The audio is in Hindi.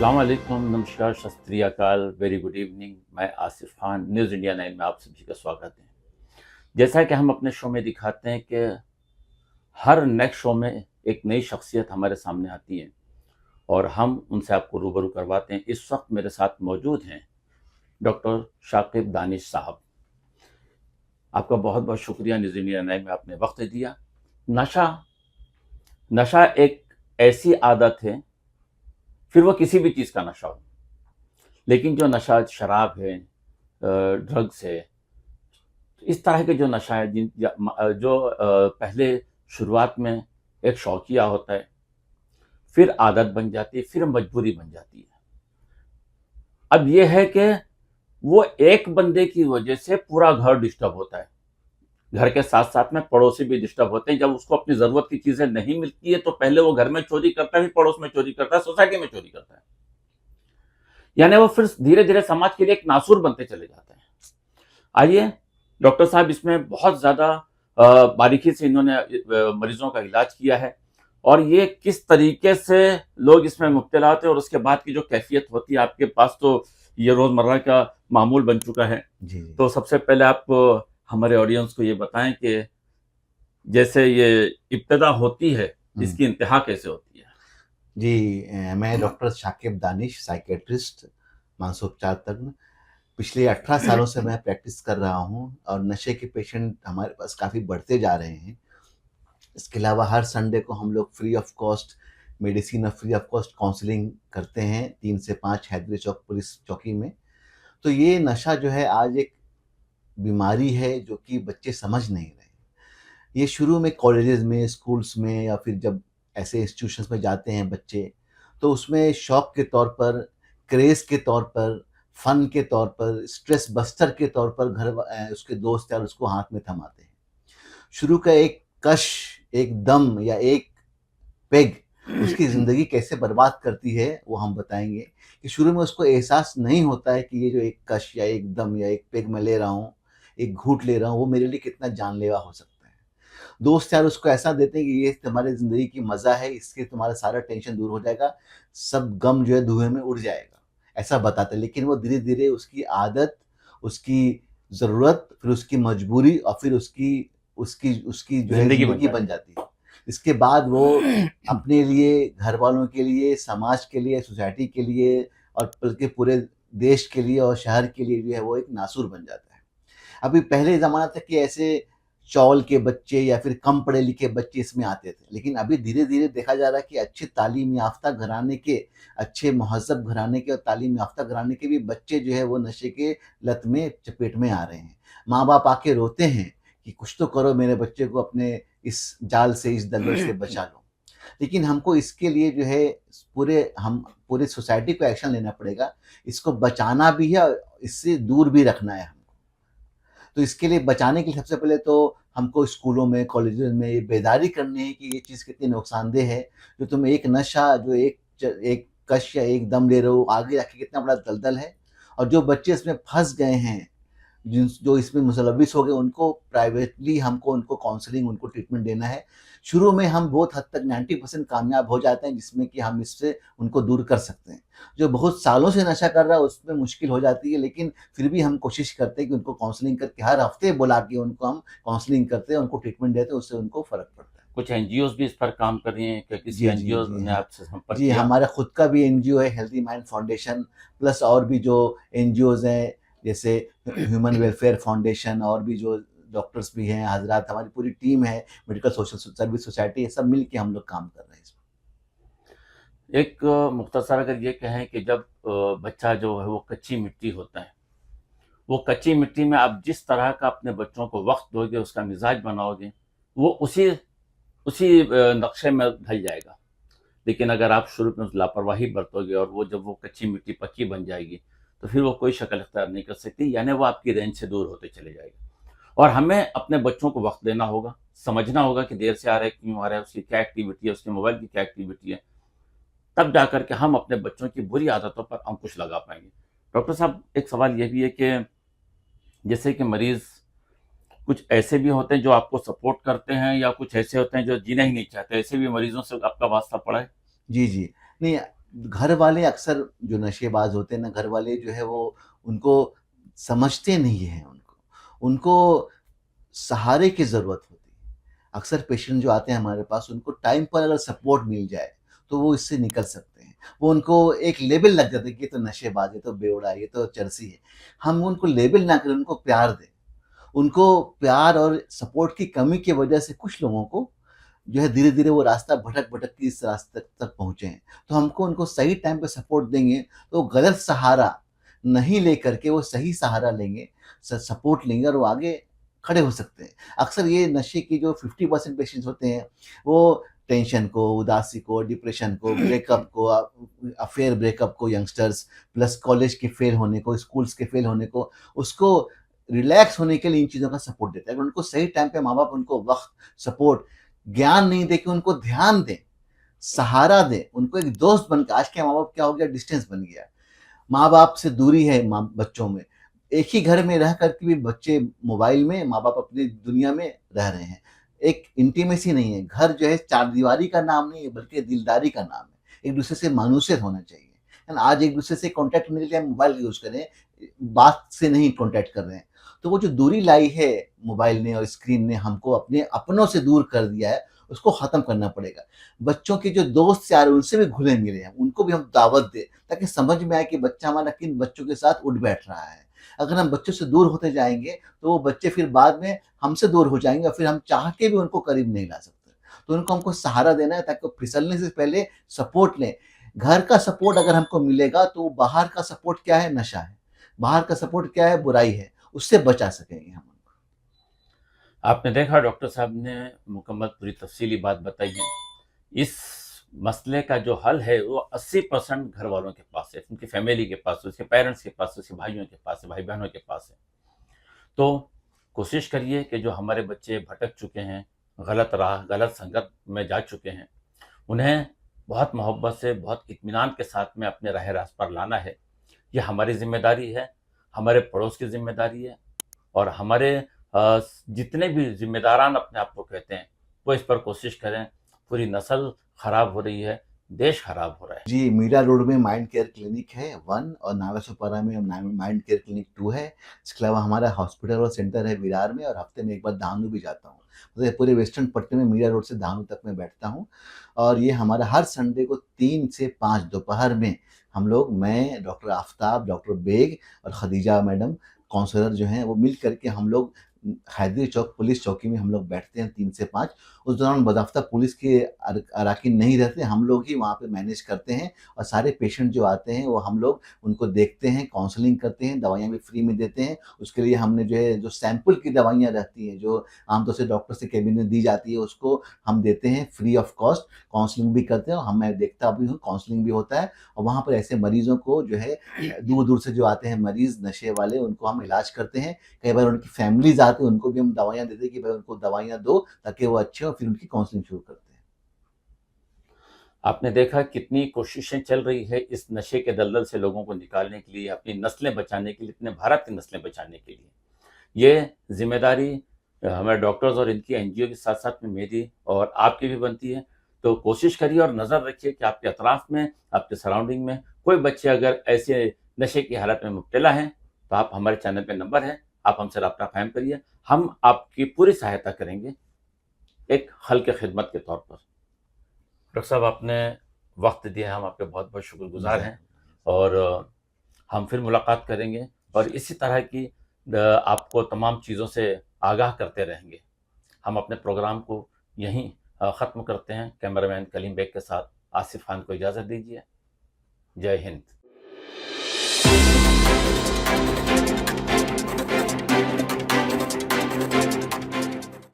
अस्सलाम वालेकुम, नमस्कार, सत श्री अकाल, वेरी गुड इवनिंग। मैं आसिफ खान, न्यूज़ इंडिया 9 में आप सभी का स्वागत है। जैसा कि हम अपने शो में दिखाते हैं कि हर नेक्स्ट शो में एक नई शख्सियत हमारे सामने आती है और हम उनसे आपको रूबरू करवाते हैं। इस वक्त मेरे साथ मौजूद हैं डॉक्टर शाकिब दानिश साहब। आपका बहुत बहुत शुक्रिया न्यूज़ इंडिया 9 में आपने वक्त दिया। नशा नशा एक ऐसी आदत है, फिर वो किसी भी चीज़ का नशा हो, लेकिन जो नशा शराब है, ड्रग्स है, इस तरह के जो नशा है जो पहले शुरुआत में एक शौकिया होता है, फिर आदत बन जाती है, फिर मजबूरी बन जाती है। अब ये है कि वो एक बंदे की वजह से पूरा घर डिस्टर्ब होता है। घर के साथ साथ में पड़ोसी भी डिस्टर्ब होते हैं। जब उसको अपनी जरूरत की चीजें नहीं मिलती है तो पहले वो घर में चोरी करता है, फिर पड़ोस में चोरी करता है, सोसाइटी में चोरी करता है। यानी वो फिर धीरे धीरे समाज के लिए एक नासूर बनते चले जाते हैं। आइए डॉक्टर साहब, इसमें बहुत ज्यादा बारीकी से इन्होंने मरीजों का इलाज किया है और ये किस तरीके से लोग इसमें मुब्तला होते हैं और उसके बाद की जो कैफियत होती है आपके पास, तो ये रोजमर्रा का मामूल बन चुका है। जी, जी। तो सबसे पहले आप हमारे ऑडियंस को ये बताएं कि जैसे ये इब्तिदा होती है, हुँ। इसकी इंतहा कैसे होती है? जी, मैं डॉक्टर शाकिब दानिश, साइकियाट्रिस्ट, मानसोपचार तज्ञ। पिछले 18 सालों से मैं प्रैक्टिस कर रहा हूँ और नशे के पेशेंट हमारे पास काफ़ी बढ़ते जा रहे हैं। इसके अलावा हर संडे को हम लोग फ्री ऑफ कॉस्ट मेडिसिन और फ्री ऑफ कॉस्ट काउंसलिंग करते हैं 3 से 5 हैदरी चौक पुलिस चौकी में। तो ये नशा जो है आज एक बीमारी है जो कि बच्चे समझ नहीं रहे। ये शुरू में कॉलेजेस में, स्कूल्स में या फिर जब ऐसे इंस्टीट्यूशंस में जाते हैं बच्चे, तो उसमें शौक के तौर पर, क्रेज़ के तौर पर, फ़न के तौर पर, स्ट्रेस बस्टर के तौर पर उसके दोस्त यार उसको हाथ में थमाते हैं। शुरू का एक कश, एक दम या एक पेग उसकी ज़िंदगी कैसे बर्बाद करती है, वो हम बताएँगे कि शुरू में उसको एहसास नहीं होता है कि ये जो एक कश या एक दम या एक पेग मैं ले रहा हूँ, एक घूँट ले रहा हूँ, वो मेरे लिए कितना जानलेवा हो सकता है। दोस्त यार उसको ऐसा देते हैं कि ये तुम्हारी ज़िंदगी की मज़ा है, इससे तुम्हारा सारा टेंशन दूर हो जाएगा, सब गम जो है धुएँ में उड़ जाएगा, ऐसा बताते हैं। लेकिन वो धीरे-धीरे उसकी आदत, उसकी ज़रूरत, फिर उसकी मजबूरी और फिर उसकी उसकी उसकी जो है जिंदगी बन ज़िंदगी जाती बन जाती है। इसके बाद वो है। अपने लिए, घरवालों के लिए, समाज के लिए, सोसाइटी के लिए और बल्कि पूरे देश के लिए और शहर के लिए जो है वो एक नासूर बन जाता है। अभी पहले ज़माना था कि ऐसे चौल के बच्चे या फिर कम पढ़े लिखे बच्चे इसमें आते थे। लेकिन अभी धीरे-धीरे देखा जा रहा है कि अच्छे तालीम याफ़्ता घराने के, अच्छे महज़्ज़ब घराने के और तालीम याफ़्ता घराने के भी बच्चे जो है वो नशे के लत में चपेट में आ रहे हैं। माँ-बाप आके रोते हैं कि कुछ तो करो मेरे बच्चे को अपने इस जाल से, इस दलदल से बचा लो। लेकिन हमको इसके लिए जो है पूरे सोसाइटी को एक्शन लेना पड़ेगा। इसको बचाना भी है और इससे दूर भी रखना है हमको। तो इसके लिए बचाने के लिए सबसे पहले तो हमको स्कूलों में, कॉलेजेस में ये बेदारी करनी है कि ये चीज़ कितनी नुकसानदेह है। जो तुम एक नशा जो एक कश या एक दम ले रहे हो, आगे जाके कितना बड़ा दलदल है। और जो बच्चे इसमें फँस गए हैं, जो इसमें मुतलव्विस हो गए, उनको प्राइवेटली हमको उनको काउंसलिंग, उनको ट्रीटमेंट देना है। शुरू में हम बहुत हद तक 90% कामयाब हो जाते हैं, जिसमें कि हम इससे उनको दूर कर सकते हैं। जो बहुत सालों से नशा कर रहा है, उसमें मुश्किल हो जाती है, लेकिन फिर भी हम कोशिश करते हैं कि उनको काउंसलिंग करके हर हफ्ते बुला के उनको हम काउंसलिंग करते हैं, उनको ट्रीटमेंट देते हैं, उससे उनको फ़र्क पड़ता है। कुछ एनजीओज भी इस पर काम कर रही हैं, क्या किसी जी, जी, एनजीओ जी, ने हाँ। आपसे संपर्क जी, किया? हमारा खुद का भी एनजीओ है हेल्दी माइंड फाउंडेशन, प्लस और भी जो एनजीओज़ हैं, जैसे ह्यूमन वेलफेयर फाउंडेशन और भी जो डॉक्टर्स भी हैं, हज़रात, हमारी पूरी टीम है, मेडिकल सोशल सर्विस सोसाइटी, ये सब मिल के हम लोग काम कर रहे हैं इसमें। एक मुख्तसर अगर ये कहें कि जब बच्चा जो है वो कच्ची मिट्टी होता है, वो कच्ची मिट्टी में आप जिस तरह का अपने बच्चों को वक्त दोगे, उसका मिजाज बनाओगे, वो उसी उसी नक्शे में ढल जाएगा। लेकिन अगर आप शुरू में लापरवाही बरतोगे और वो जब वो कच्ची मिट्टी पक्की बन जाएगी, तो फिर वो कोई शक्ल अख्तियार नहीं कर सकती, यानी वो आपकी रेंज से दूर होते चले जाएगी। और हमें अपने बच्चों को वक्त देना होगा, समझना होगा कि देर से आ रहा है, क्यों आ रहा है, उसकी क्या एक्टिविटी है, उसके मोबाइल की क्या एक्टिविटी है। तब जाकर के हम अपने बच्चों की बुरी आदतों पर अंकुश लगा पाएंगे। डॉक्टर साहब, एक सवाल यह भी है कि जैसे कि मरीज कुछ ऐसे भी होते हैं जो आपको सपोर्ट करते हैं या कुछ ऐसे होते हैं जो जीना ही नहीं चाहते, ऐसे भी मरीजों से आपका वास्ता पड़ा है? जी, जी। नहीं, घर वाले अक्सर जो नशेबाज होते हैं ना, घर वाले जो है वो उनको समझते नहीं हैं उनको। उनको सहारे की ज़रूरत होती है। अक्सर पेशेंट जो आते हैं हमारे पास, उनको टाइम पर अगर सपोर्ट मिल जाए, तो वो इससे निकल सकते हैं। वो उनको एक लेबल लग जाता है कि ये तो नशेबाज है, ये तो बेवड़ा है, ये तो चरसी है। हम उनको लेबल ना करें, उनको प्यार दें। उनको प्यार और सपोर्ट की कमी की वजह से कुछ लोगों को जो है धीरे-धीरे वो रास्ता भटक-भटक के इस रास्ते तक पहुँचे हैं। तो हमको उनको सही टाइम पे सपोर्ट देंगे, तो गलत सहारा नहीं लेकर के वो सही सहारा लेंगे, सपोर्ट लेंगे और वो आगे खड़े हो सकते हैं। अक्सर ये नशे की जो 50% पेशेंट्स होते हैं, वो टेंशन को, उदासी को, डिप्रेशन को, ब्रेकअप को, अफेयर ब्रेकअप को यंगस्टर्स, प्लस कॉलेज के फेल होने को, स्कूल्स के फेल होने को, उसको रिलैक्स होने के लिए इन चीज़ों का सपोर्ट देते हैं। अगर उनको सही टाइम पे माँ-बाप उनको वक़्त, सपोर्ट, ज्ञान नहीं देके उनको ध्यान दें, सहारा दें, उनको एक दोस्त बन के, आज के माँ-बाप क्या हो गया, डिस्टेंस बन गया। माँ-बाप से दूरी है माँ बच्चों में। एक ही घर में रह कर के भी बच्चे मोबाइल में, माँ-बाप अपनी दुनिया में रह रहे हैं। एक इंटीमेसी नहीं है। घर जो है चारदीवारी का नाम नहीं है, बल्कि दिलदारी का नाम है। एक-दूसरे से मानुसियत होना चाहिए। है ना? आज एक-दूसरे से कॉन्टैक्ट करने के लिए हम मोबाइल यूज़ कर रहे हैं, बात से नहीं कॉन्टैक्ट कर रहे हैं। तो वो जो दूरी लाई है मोबाइल ने और स्क्रीन ने हमको अपने अपनों से दूर कर दिया है, उसको ख़त्म करना पड़ेगा। बच्चों के जो दोस्त यार उनसे भी घुले-मिले हैं, उनको भी हम दावत दें, ताकि समझ में आए कि बच्चा हमारा किन बच्चों के साथ उठ बैठ रहा है। अगर हम बच्चों से दूर होते जाएँगे, तो वो बच्चे फिर बाद में हमसे दूर हो जाएँगे और फिर हम चाह के भी उनको करीब नहीं ला सकते। तो उनको हमको सहारा देना है, ताकि वो फिसलने से पहले सपोर्ट लें। घर का सपोर्ट अगर हमको मिलेगा, तो बाहर का सपोर्ट क्या है? नशा है। बाहर का सपोर्ट क्या है? बुराई है। उससे बचा सकेंगे हम उनको। आपने देखा डॉक्टर साहब ने मुकम्मल पूरी तफसीली बात बताई है। इस मसले का जो हल है वो 80% घर वालों के पास है, उनकी फैमिली के पास, उसके पेरेंट्स के पास, उसके भाइयों के पास है, भाई बहनों के पास है। तो कोशिश करिए कि जो हमारे बच्चे भटक चुके हैं, गलत राह, गलत संगत में जा चुके हैं, उन्हें बहुत मोहब्बत से, बहुत इत्मीनान के साथ में अपने राह रास्त पर लाना है। ये हमारी ज़िम्मेदारी है, हमारे पड़ोस की ज़िम्मेदारी है और हमारे जितने भी ज़िम्मेदारान अपने आप को कहते हैं, वो इस पर कोशिश करें। पूरी नस्ल ख़राब हो रही है, देश ख़राब हो रहा है। जी, मीरा रोड में माइंड केयर क्लिनिक है 1 और नागेश्वरपरा में माइंड केयर क्लिनिक 2 है। इसके अलावा हमारा हॉस्पिटल और सेंटर है विरार में, और हफ्ते में 1 बार दानु भी जाता हूँ। मतलब ये पूरे वेस्टर्न पट्टी में मीरा रोड से दानु तक मैं बैठता हूँ, और ये हमारा हर संडे को 3 से 5 दोपहर में हम लोग, मैं, डॉक्टर आफ़ताब, डॉक्टर बेग और खदीजा मैडम काउंसलर जो हैं, वो मिल कर के हम लोग हैदरी चौक पुलिस चौकी में हम लोग बैठते हैं 3 से 5। उस दौरान बाज़ाफ़्ता पुलिस के अराकीन नहीं रहते, हम लोग ही वहाँ पे मैनेज करते हैं, और सारे पेशेंट जो आते हैं वो हम लोग उनको देखते हैं, काउंसलिंग करते हैं, दवाइयाँ भी फ्री में देते हैं। उसके लिए हमने जो है, जो सैंपल की दवाइयाँ रहती हैं, जो आमतौर से डॉक्टर से केबिन में दी जाती है, उसको हम देते हैं फ्री ऑफ कॉस्ट। काउंसलिंग भी करते हैं, और मैं देखता भी हूँ, काउंसलिंग भी होता है, और वहाँ पर ऐसे मरीज़ों को जो है, दूर-दूर से जो आते हैं मरीज़ नशे वाले, उनको हम इलाज करते हैं। कई बार उनकी फैमिलीज़ आती हैं, उनको भी हम दवाइयाँ देते हैं कि भाई उनको दवाइयाँ दो, ताकि वो अच्छे हों, फिर उनकी काउंसलिंग शुरू करते हैं। आपने देखा कितनी कोशिशें चल रही है इस नशे के दलदल से लोगों को निकालने के लिए, अपनी नस्लें बचाने के लिए, अपने भारत की नस्लें बचाने के लिए। ये ज़िम्मेदारी हमारे डॉक्टर्स और इनकी एनजीओ के साथ-साथ में मेरी और आपकी भी बनती है। तो कोशिश करिए और नज़र रखिए कि आपके अतराफ में, आपके सराउंडिंग में कोई बच्चे अगर ऐसे नशे की हालत में मुब्तला हैं, तो आप हमारे चैनल पे नंबर है, आप हमसे राब्ता कायम करिए। हम आपकी पूरी सहायता करेंगे, एक हल की खिदमत के तौर पर। डॉक्टर साहब, आपने वक़्त दिया, हम आपके बहुत-बहुत शुक्रगुज़ार हैं और हम फिर मुलाकात करेंगे और इसी तरह की आपको तमाम चीज़ों से आगाह करते रहेंगे। हम अपने प्रोग्राम को यहीं ख़त्म करते हैं। कैमरामैन कलीम बेग के साथ आसिफ़ खान को इजाज़त दीजिए। जय हिंद।